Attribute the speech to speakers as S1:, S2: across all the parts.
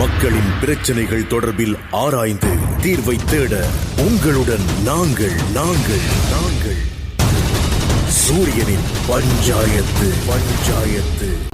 S1: மக்களின் பிரச்சனைகள் தொடர்பில் ஆராய்ந்து தீர்வை தேட உங்களுடன் நாங்கள் சூரியனின் பஞ்சாயத்து.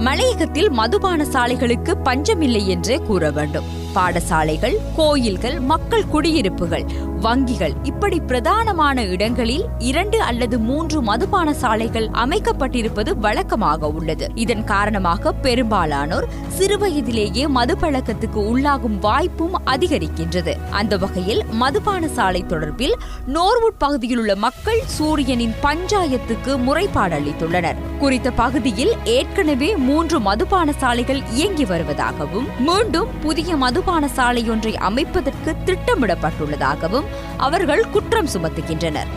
S2: மலையகத்தில் மதுபான சாலைகளுக்கு பஞ்சமில்லை என்றே கூற வேண்டும். பாடசாலைகள், கோயில்கள், மக்கள் குடியிருப்புகள், வங்கிகள் இப்படி பிரதானமான இடங்களில் 2 அல்லது 3 மதுபான சாலைகள் அமைக்கப்பட்டிருப்பது வழக்கமாக உள்ளது. இதன் காரணமாக பெரும்பாலானோர் சிறுவயதிலேயே மதுப்பழக்கத்துக்கு உள்ளாகும் வாய்ப்பும் அதிகரிக்கின்றது. அந்த வகையில் மதுபான சாலை தொடர்பில் நோர்வுட் பகுதியில் உள்ள மக்கள் சூரியனின் பஞ்சாயத்துக்கு முறைப்பாடு அளித்துள்ளனர். குறித்த பகுதியில் ஏற்கனவே 3 மதுபான சாலைகள் இயங்கி வருவதாகவும் மீண்டும் புதிய மதுபான சாலையொன்றை அமைப்பதற்கு திட்டமிடப்பட்டுள்ளதாகவும் அவர்கள் குற்றம் சுமத்துகின்றனர்.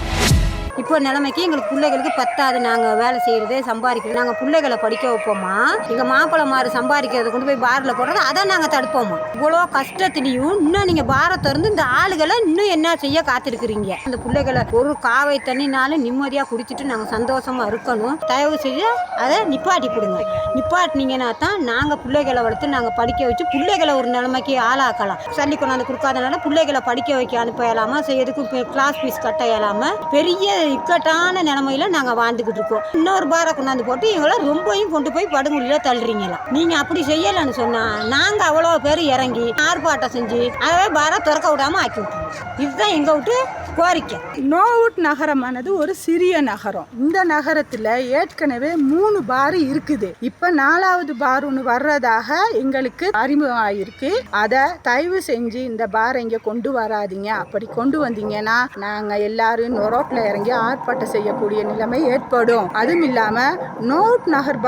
S3: இப்போ நிலைமைக்கு எங்களுக்கு பிள்ளைகளுக்கு பத்தாது. நாங்கள் வேலை செய்கிறதே சம்பாதிக்கிறது. நாங்கள் பிள்ளைகளை படிக்க வைப்போமா, எங்கள் மாப்பிள்ளமாறு சம்பாதிக்கிறத கொண்டு போய் பாரில் போடுறது, அதை நாங்கள் தடுப்போமா? இவ்வளோ கஷ்டத்துலையும் இன்னும் நீங்கள் பாரை திறந்து இந்த ஆளுகளை இன்னும் என்ன செய்ய காத்திருக்கிறீங்க? அந்த பிள்ளைகளை ஒரு காவை தண்ணினாலும் நிம்மதியாக குடிச்சிட்டு நாங்கள் சந்தோஷமாக இருக்கணும். தயவு செய்து அதை நிப்பாட்டி கொடுங்க. நிப்பாட்டினீங்கன்னா தான் நாங்கள் பிள்ளைகளை வளர்த்து நாங்கள் படிக்க வச்சு பிள்ளைகளை ஒரு நிலைமைக்கு ஆளாக்கலாம். சல்லி கொண்டாந்து கொடுக்காதனால பிள்ளைகளை படிக்க வைக்க அனுப்ப இயலாமல், செய்யறதுக்கு கிளாஸ் ஃபீஸ் கட்ட இயலாமல் பெரிய இக்கட்டான நிலைமையில நாங்க வாழ்ந்துகிட்டு இருக்கோம். இன்னொரு பாரை கொண்டாந்து போட்டு எங்களை ரொம்பவும் கொண்டு போய் படுகொலியில தள்ளுறீங்களா? நீங்க அப்படி செய்யலன்னு சொன்னா நாங்க அவ்வளவு பேர் இறங்கி ஆர்ப்பாட்டம் செஞ்சு அதே பாரை திறக்க விடாம ஆக்கி விட்டுருவோம். இதுதான் எங்க விட்டு கோரிக்கை.
S4: நோவுட் நகரமானது ஒரு சிறிய நகரம். இந்த நகரத்துல ஏற்கனவே 3 பார் இருக்குது. இப்ப 4வது பார் ஒன்று வர்றதாக எங்களுக்கு அறிமுகம் ஆயிருக்கு. அதை தயவு செஞ்சு இந்த பாரை இங்க கொண்டு வராதீங்க. அப்படி கொண்டு வந்தீங்கன்னா நாங்க எல்லாரும் ரோட்ல இறங்கி ஆர்ப்பாட்டம் செய்யக்கூடிய நிலைமை ஏற்படும். அதுவும் இல்லாம நோவுட் நகர்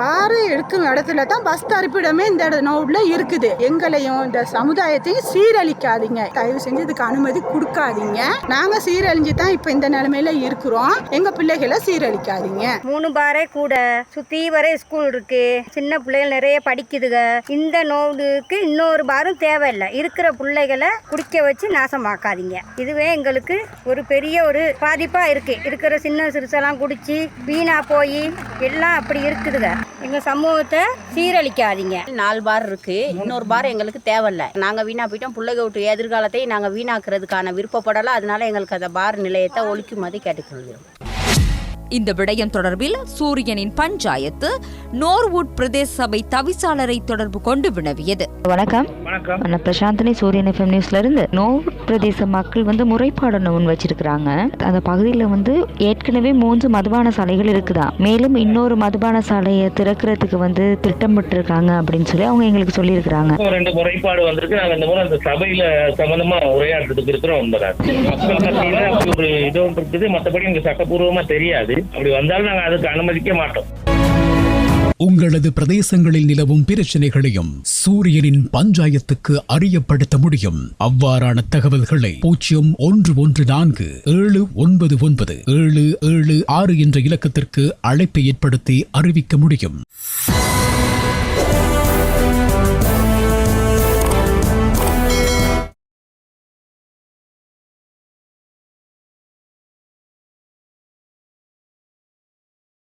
S4: பார் எடுக்கும் இடத்துல தான் பஸ் தரிப்பிடமே இந்த நோவுட்ல இருக்குது. எங்களையும் இந்த சமுதாயத்தையும் சீரழிக்காதீங்க. தயவு செஞ்சு இதுக்கு அனுமதி கொடுக்காதீங்க. நாங்க சீரழிஞ்சு தான் இப்ப இந்த நிலைமையில இருக்கிறோம். எங்க பிள்ளைகளை சீரழிக்காதீங்க.
S3: 3 பாரே கூட சுத்தி வரை ஸ்கூல் இருக்கு. சின்ன பிள்ளைகள் நிறைய படிக்குதுங்க. இந்த நோவுக்கு இன்னொரு பாரும் தேவையில்லை. இருக்கிற பிள்ளைகளை குடிக்க வச்சு நாசமாக்காதீங்க. இதுவே எங்களுக்கு ஒரு பெரிய ஒரு பாதிப்பா இருக்கு. இருக்கிற சின்ன சிறுசெல்லாம் குடிச்சு வீணா போய் எல்லாம் அப்படி இருக்குதுங்க. எங்க சமூகத்தை சீரழிக்காதீங்க.
S5: 4 பார் இருக்கு. இன்னொரு பார் எங்களுக்கு தேவையில்லை. நாங்க வீணா போயிட்டோம். பிள்ளைக விட்டு எதிர்காலத்தை நாங்க வீணாக்குறதுக்கான விருப்பப்படல. அதனால எங்களுக்கு அந்த பார் நிலையத்தை ஒழிக்குமாறு கேட்டுக்கொள்கிறோம்.
S2: இந்த விடயம் தொடர்பில் சூரியனின் பஞ்சாயத்து நோர்வுட் பிரதேச சபை தவிசாளரை தொடர்பு கொண்டு வினவியது.
S6: வணக்கம். நான் பிரசாந்தினி, சூரியன் FM நியூஸ்ல இருந்து. நோர்வுட் பிரதேச மக்கள் முறைப்பாடு முன் வச்சிருக்கிறாங்க. அந்த பகுதியில் ஏற்கனவே 3 மதுபான சாலைகள் இருக்குதா, மேலும் இன்னொரு மதுபான சாலையை திறக்கிறதுக்கு திட்டமிட்டு இருக்காங்க அப்படின்னு சொல்லி அவங்க எங்களுக்கு சொல்லி இருக்கிறாங்க.
S7: 2 முறைப்பாடு வந்திருக்கு. நாங்க இந்த முறை அந்த சபையில சம்பந்தமா உரையாடுறதுக்கு இருக்கிறோம். ஒரு இது ஒன்று இருக்குது. மற்றபடி எங்களுக்கு சட்டப்பூர்வமா தெரியாது. அப்படி வந்தாலும் நாங்கள் அதுக்கு அனுமதிக்க மாட்டோம்.
S8: உங்களது பிரதேசங்களில் நிலவும் பிரச்சனைகளையும் சூரியனின் பஞ்சாயத்துக்கு அறியப்படுத்த முடியும். அவ்வாறான தகவல்களை 0114 799 776 என்ற இலக்கத்திற்கு அழைப்பை ஏற்படுத்தி அறிவிக்க முடியும்.